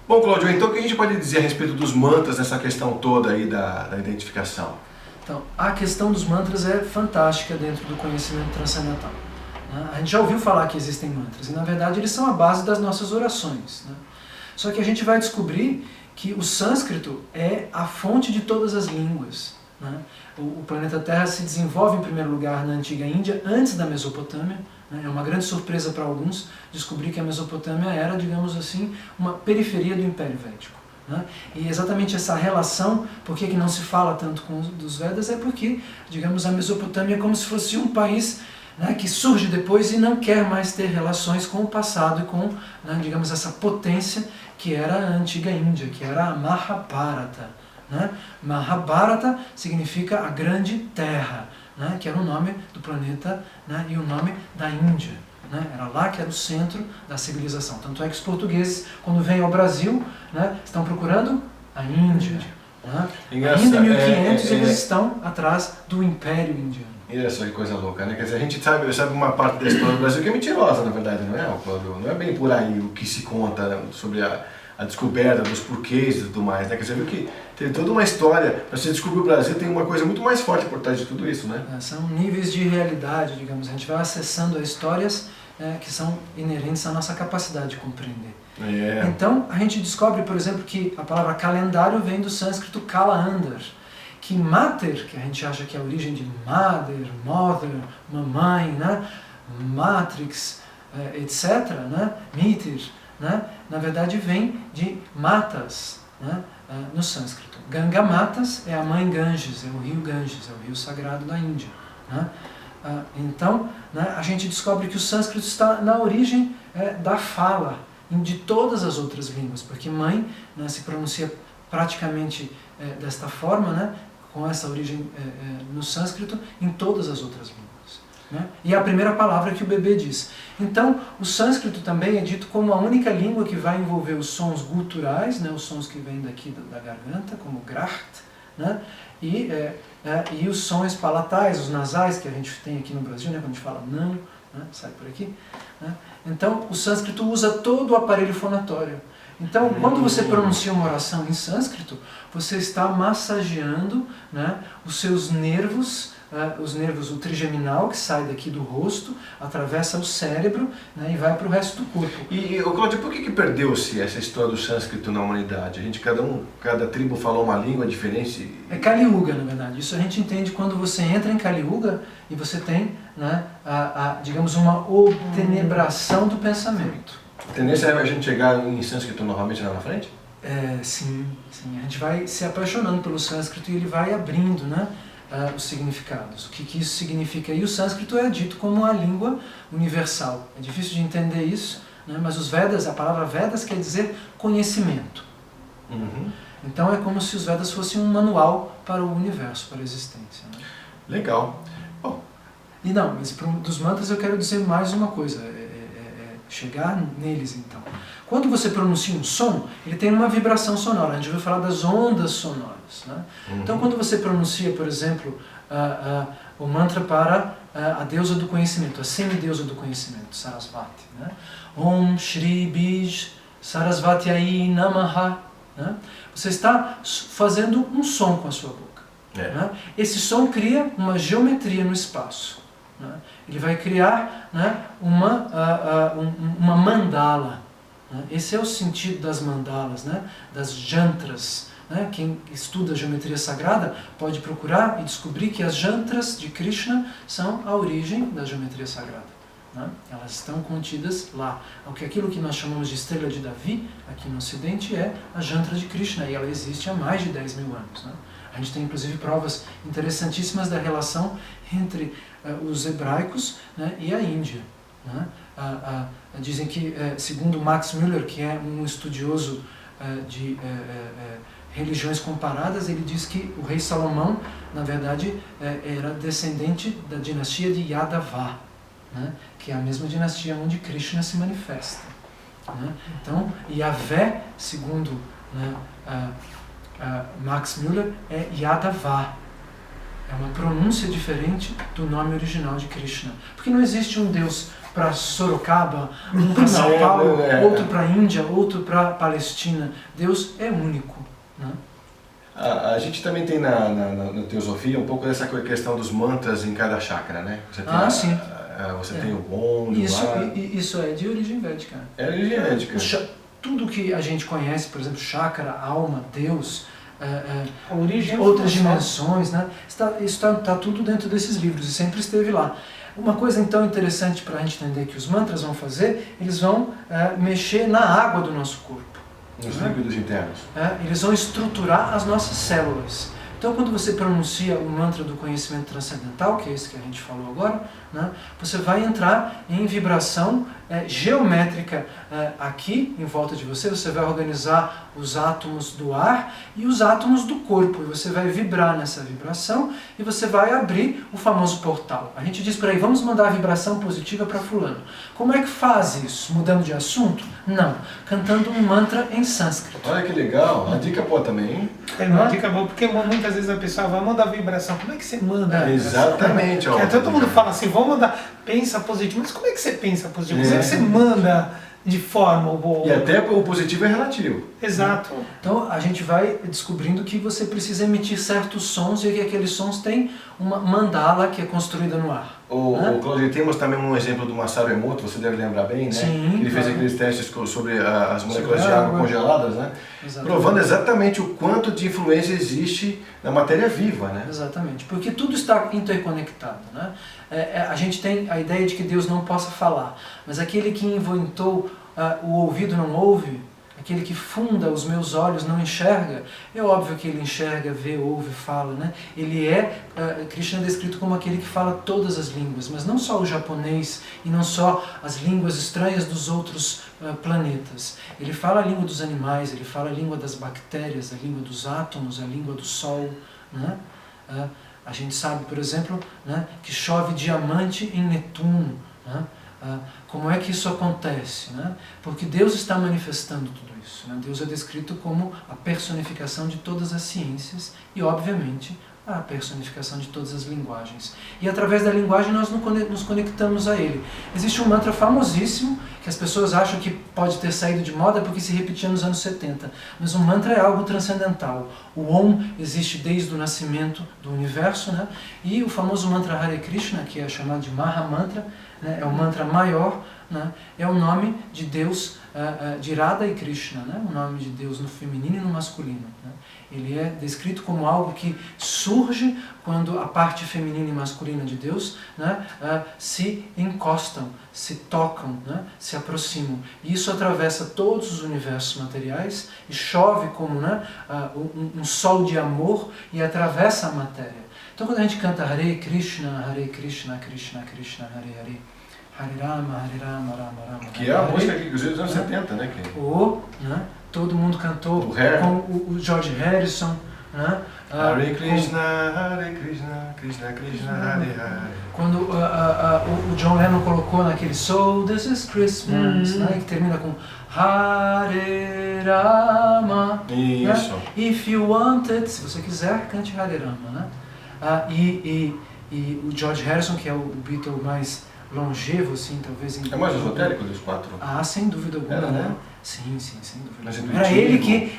Bom, Cláudio, então o que a gente pode dizer a respeito dos mantras nessa questão toda aí da identificação? Então, a questão dos mantras é fantástica dentro do conhecimento transcendental. A gente já ouviu falar que existem mantras, e na verdade eles são a base das nossas orações. Só que a gente vai descobrir que o sânscrito é a fonte de todas as línguas. O planeta Terra se desenvolve em primeiro lugar na antiga Índia, antes da Mesopotâmia. É uma grande surpresa para alguns descobrir que a Mesopotâmia era, digamos assim, uma periferia do Império Védico. E exatamente essa relação, por que não se fala tanto dos Vedas, é porque, digamos, a Mesopotâmia é como se fosse um país que surge depois e não quer mais ter relações com o passado e com, digamos, essa potência que era a antiga Índia, que era a Mahabharata. Mahabharata significa a grande terra, que era o nome do planeta e o nome da Índia. Era lá que era o centro da civilização. Tanto é que os portugueses, quando vêm ao Brasil, estão procurando a Índia. Ainda em 1500 eles estão atrás do Império Indiano. Olha só que coisa louca, né? Quer dizer, a gente sabe uma parte da história do Brasil que é mentirosa, na verdade, não é, Cláudio? Não é bem por aí o que se conta sobre a descoberta dos porquês e tudo mais, né? Quer dizer, viu que tem toda uma história, para você descobrir o Brasil tem uma coisa muito mais forte por trás de tudo isso, né? São níveis de realidade, digamos, a gente vai acessando as histórias que são inerentes à nossa capacidade de compreender. Então, a gente descobre, por exemplo, que a palavra calendário vem do sânscrito kala-andar, que mater, que a gente acha que é a origem de mother, mamãe, matrix, etc., mitir, na verdade vem de matas, no sânscrito. Ganga Matas é a mãe Ganges, é o rio Ganges, é o rio sagrado da Índia. Então, a gente descobre que o sânscrito está na origem da fala de todas as outras línguas, porque mãe se pronuncia praticamente desta forma, com essa origem no sânscrito, em todas as outras línguas. E é a primeira palavra que o bebê diz. Então, o sânscrito também é dito como a única língua que vai envolver os sons guturais, os sons que vêm daqui da garganta, como graht, e os sons palatais, os nasais, que a gente tem aqui no Brasil, quando a gente fala não, sai por aqui. Então, o sânscrito usa todo o aparelho fonatório. Então, quando você pronuncia uma oração em sânscrito, você está massageando os seus nervos, o trigeminal, que sai daqui do rosto, atravessa o cérebro e vai para o resto do corpo. E Cláudio, por que perdeu-se essa história do sânscrito na humanidade? Cada tribo falou uma língua diferente? É Kali Yuga, na verdade. Isso a gente entende quando você entra em Kali Yuga e você tem, digamos, uma obtenebração do pensamento. A tendência é a gente chegar em sânscrito novamente lá na frente? Sim. A gente vai se apaixonando pelo sânscrito e ele vai abrindo, os significados. O que isso significa? E o sânscrito é dito como a língua universal. É difícil de entender isso, mas os Vedas, a palavra Vedas quer dizer conhecimento. Então é como se os Vedas fossem um manual para o universo, para a existência. Legal. Mas dos mantras eu quero dizer mais uma coisa, chegar neles então. Quando você pronuncia um som, ele tem uma vibração sonora. A gente ouviu falar das ondas sonoras. Então, quando você pronuncia, por exemplo, o mantra para a deusa do conhecimento, a semideusa do conhecimento, Sarasvati. Om Shri Bij Sarasvatyai Namaha. Você está fazendo um som com a sua boca. Esse som cria uma geometria no espaço. Ele vai criar uma mandala. Esse é o sentido das mandalas, das jantras. Quem estuda a geometria sagrada pode procurar e descobrir que as jantras de Krishna são a origem da geometria sagrada. Elas estão contidas lá. Aquilo que nós chamamos de estrela de Davi, aqui no Ocidente, é a jantra de Krishna, e ela existe há mais de 10 mil anos. A gente tem inclusive provas interessantíssimas da relação entre os hebraicos e a Índia. Dizem que, segundo Max Müller, que é um estudioso de religiões comparadas, ele diz que o rei Salomão, na verdade, era descendente da dinastia de Yadava, que é a mesma dinastia onde Krishna se manifesta. Então, Yahvé, segundo Max Müller, é Yadava. É uma pronúncia diferente do nome original de Krishna. Porque não existe um Deus para Sorocaba, um para São Paulo, outro para a Índia, outro para a Palestina. Deus é único. Né? A gente também tem na teosofia um pouco dessa questão dos mantras em cada chakra, né? Você tem sim. Você tem o Om, Isso é de origem védica. É de origem védica. Tudo que a gente conhece, por exemplo, chakra, alma, Deus, origem, outras dimensões, né? Isso está tudo dentro desses livros e sempre esteve lá. Uma coisa então interessante para a gente entender que os mantras vão fazer, eles vão mexer na água do nosso corpo. Nos líquidos internos. Eles vão estruturar as nossas células. Então, quando você pronuncia o mantra do conhecimento transcendental, que é esse que a gente falou agora, né, você vai entrar em vibração geométrica aqui em volta de você. Você vai organizar os átomos do ar e os átomos do corpo. E você vai vibrar nessa vibração e você vai abrir o famoso portal. A gente diz por aí, vamos mandar a vibração positiva para fulano. Como é que faz isso? Mudando de assunto? Não. Cantando um mantra em sânscrito. Olha que legal. Uma dica boa também, hein? É uma dica boa, porque muitas vezes a pessoa vai mandar vibração. Como é que você manda? Exatamente. Porque todo mundo fala assim, vamos mandar, pensa positivo. Mas como é que você pensa positivo? Como é que você manda de forma boa? E até o positivo é relativo. Exato. Então a gente vai descobrindo que você precisa emitir certos sons e que aqueles sons têm uma mandala que é construída no ar. O Claudio, temos também um exemplo do Masaru Emoto, você deve lembrar bem, né? Sim, ele fez aqueles testes sobre as moléculas de água congeladas, né? Exatamente. Provando exatamente o quanto de influência existe na matéria viva, né? Exatamente, porque tudo está interconectado, né? A gente tem a ideia de que Deus não possa falar, mas aquele que inventou o ouvido não ouve, aquele que funda os meus olhos não enxerga, é óbvio que ele enxerga, vê, ouve, fala, né? Ele Krishna é descrito como aquele que fala todas as línguas, mas não só o japonês e não só as línguas estranhas dos outros planetas. Ele fala a língua dos animais, ele fala a língua das bactérias, a língua dos átomos, a língua do sol, né? A gente sabe, por exemplo, né, que chove diamante em Netuno, né? Como é que isso acontece? Né? Porque Deus está manifestando tudo isso. Né? Deus é descrito como a personificação de todas as ciências e, obviamente, a personificação de todas as linguagens. E através da linguagem nós nos conectamos a Ele. Existe um mantra famosíssimo que as pessoas acham que pode ter saído de moda porque se repetia nos anos 70. Mas o mantra é algo transcendental. O Om existe desde o nascimento do universo, né? E o famoso mantra Hare Krishna, que é chamado de Maha Mantra, né? É o mantra maior, né? É o nome de Deus, de Radha e Krishna, né? O nome de Deus no feminino e no masculino. Né? Ele é descrito como algo que surge quando a parte feminina e masculina de Deus, né, se encostam, se tocam, né, se aproximam. E isso atravessa todos os universos materiais e chove como, né, um sol de amor e atravessa a matéria. Então quando a gente canta Hare Krishna, Krishna Krishna, Hare Hare, Hare Rama, Rama Rama. Que é a música que dos anos 70, né? Né? Todo mundo cantou com o George Harrison, né? Hare Krishna, Krishna Krishna, Hare Hare. Quando o John Lennon colocou naquele So This Is Christmas, né? Que termina com Hare Rama. Isso. Né? If you want it, se você quiser, cante Hare Rama, né? E o George Harrison, que é o Beatle mais longevo, assim, talvez... É mais esotérico dos quatro? Sem dúvida alguma, né? Sim, sem dúvida. Mas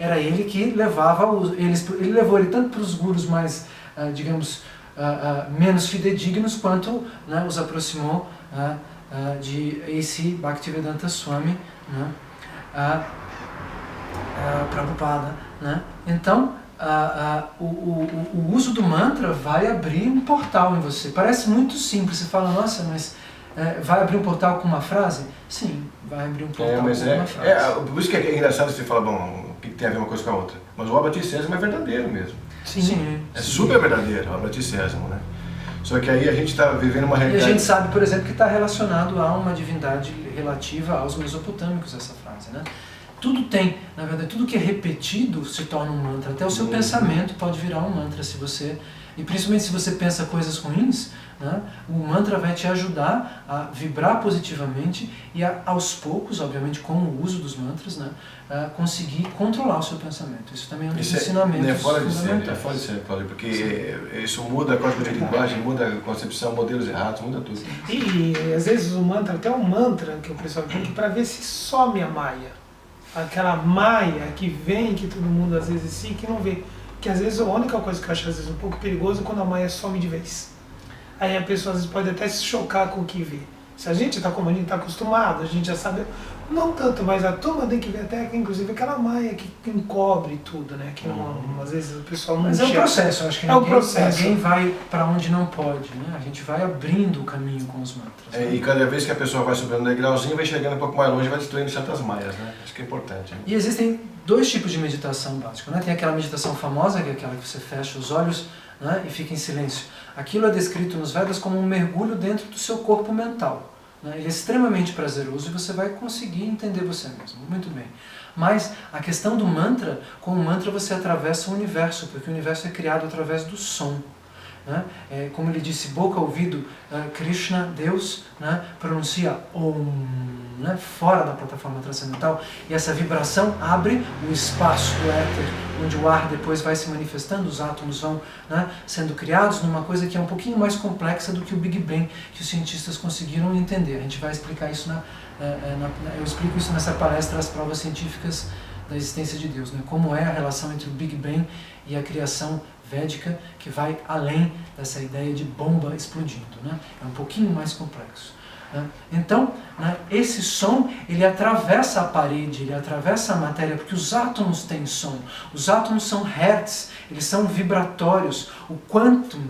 era ele que levava ele levou ele tanto para os gurus mais, digamos, menos fidedignos, quanto, né, os aproximou de A.C. Bhaktivedanta Swami, né, Prabhupada, né? Então, o uso do mantra vai abrir um portal em você. Parece muito simples, você fala, nossa, mas vai abrir um portal com uma frase? Sim, vai abrir um portal com uma frase. Por isso que é engraçado você falar, bom, o que tem a ver uma coisa com a outra. Mas o Abhati Sésamo é verdadeiro mesmo. Sim. É super verdadeiro o Abhati Sésamo, né? Só que aí a gente está vivendo uma realidade... E a gente sabe, por exemplo, que está relacionado a uma divindade relativa aos mesopotâmicos, essa frase, né? Tudo tem, na verdade, tudo que é repetido se torna um mantra. Até o seu pensamento pode virar um mantra se você... E principalmente se você pensa coisas ruins, né, o mantra vai te ajudar a vibrar positivamente e aos poucos, obviamente com o uso dos mantras, né, conseguir controlar o seu pensamento. Isso também é um dos ensinamentos fundamentais. É fora de ser, Cláudio, porque isso muda código de linguagem, muda a concepção, modelos errados, muda tudo. E às vezes o mantra, até um mantra que o pessoal tem para ver se some a maia. Aquela maia que vem, que todo mundo às vezes sim, que não vê. Que às vezes a única coisa que eu acho às vezes um pouco perigoso é quando a maia some de vez. Aí a pessoa às vezes pode até se chocar com o que vê. Se a gente está como a gente está acostumado, a gente já sabe, não tanto, mas a turma tem que ver até inclusive aquela maia que encobre tudo, né? Que não, às vezes o pessoal não Mas é o processo, eu acho que ninguém vai para onde não pode, né? A gente vai abrindo o caminho com os mantras. Né? E cada vez que a pessoa vai subindo um degrauzinho, vai chegando um pouco mais longe e vai destruindo certas maias, né? Acho que é importante. Né? E existem dois tipos de meditação básica, né? Tem aquela meditação famosa, que é aquela que você fecha os olhos, né, e fica em silêncio. Aquilo é descrito nos Vedas como um mergulho dentro do seu corpo mental. Né? Ele é extremamente prazeroso e você vai conseguir entender você mesmo. Muito bem. Mas a questão do mantra, com o mantra você atravessa o universo, porque o universo é criado através do som. Né? Como ele disse, boca, ouvido, Krishna, Deus, né, pronuncia Om, né, fora da plataforma transcendental, e essa vibração abre o espaço do éter, onde o ar depois vai se manifestando, os átomos vão, né, sendo criados numa coisa que é um pouquinho mais complexa do que o Big Bang, que os cientistas conseguiram entender. A gente vai explicar isso, eu explico isso nessa palestra, As Provas Científicas da Existência de Deus, né, como é a relação entre o Big Bang e a criação védica, que vai além dessa ideia de bomba explodindo, né? É um pouquinho mais complexo. Né? Então, né, esse som, ele atravessa a parede, ele atravessa a matéria, porque os átomos têm som. Os átomos são hertz, eles são vibratórios. O quantum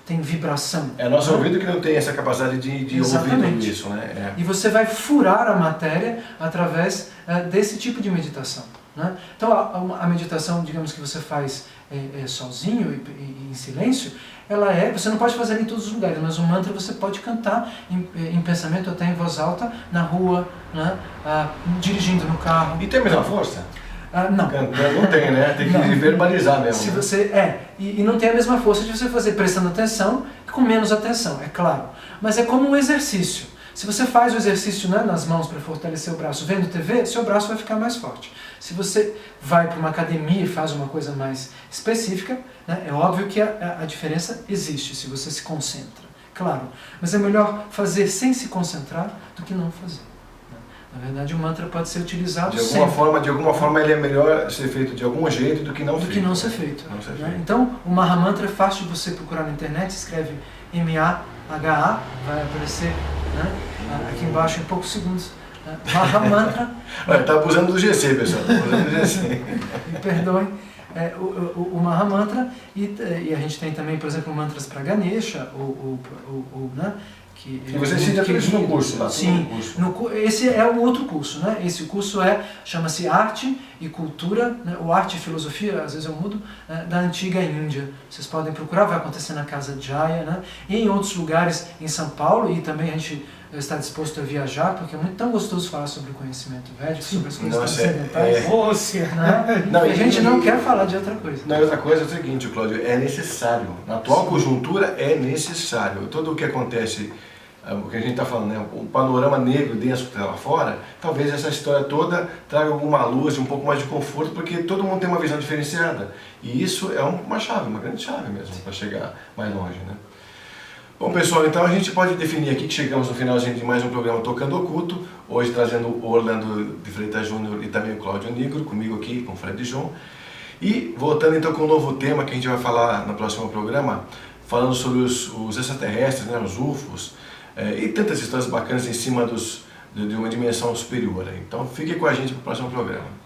tem vibração. É nosso ouvido que não tem essa capacidade de ouvir tudo isso, né? E você vai furar a matéria através desse tipo de meditação. Né? Então a meditação, digamos que você faz sozinho e em silêncio, você não pode fazer em todos os lugares, mas o mantra você pode cantar em pensamento, até em voz alta, na rua, né? Dirigindo no carro. E tem a mesma força? Não. Cantando não tem, né? Tem que verbalizar mesmo. Se você, e não tem a mesma força de você fazer prestando atenção e com menos atenção, é claro. Mas é como um exercício. Se você faz o exercício, né, nas mãos para fortalecer o braço vendo TV, seu braço vai ficar mais forte. Se você vai para uma academia e faz uma coisa mais específica, né, é óbvio que a diferença existe se você se concentra, claro. Mas é melhor fazer sem se concentrar do que não fazer. Né? Na verdade, o mantra pode ser utilizado de alguma forma ele é melhor ser feito de algum jeito do que não ser feito. Né? Então, o Maha Mantra é fácil de você procurar na internet, escreve M-A-H-A, vai aparecer, né, aqui embaixo em poucos segundos. Maha Mantra. Está abusando do GC, pessoal. Está abusando do GC. Me perdoem. O Maha Mantra, e a gente tem também, por exemplo, mantras para Ganesha, né? E você ensina tudo isso no curso lá? Sim, esse é o outro curso, né? Esse curso chama-se Arte e Cultura, né? Ou Arte e Filosofia, às vezes eu mudo, da antiga Índia. Vocês podem procurar, vai acontecer na Casa Jaya, né? E em outros lugares em São Paulo, e também a gente está disposto a viajar, porque é muito tão gostoso falar sobre o conhecimento védico, sobre as coisas transcendentais. Né? Não, a gente não quer falar de outra coisa. Não, outra coisa é o seguinte, Cláudio, é necessário. Na atual conjuntura é necessário. Tudo o que acontece, o que a gente está falando, né? O panorama negro denso que está lá fora, talvez essa história toda traga alguma luz, um pouco mais de conforto, porque todo mundo tem uma visão diferenciada. E isso é uma chave, uma grande chave mesmo, para chegar mais longe, né? Bom, pessoal, então a gente pode definir aqui que chegamos no finalzinho de mais um programa Tocando Oculto, hoje trazendo o Orlando de Freitas Júnior e também o Cláudio Nigro, comigo aqui, com o Fred João. E voltando então com um novo tema que a gente vai falar no próximo programa, falando sobre os extraterrestres, né, os UFOs, e tantas histórias bacanas em cima de uma dimensão superior. Então fique com a gente para o próximo programa.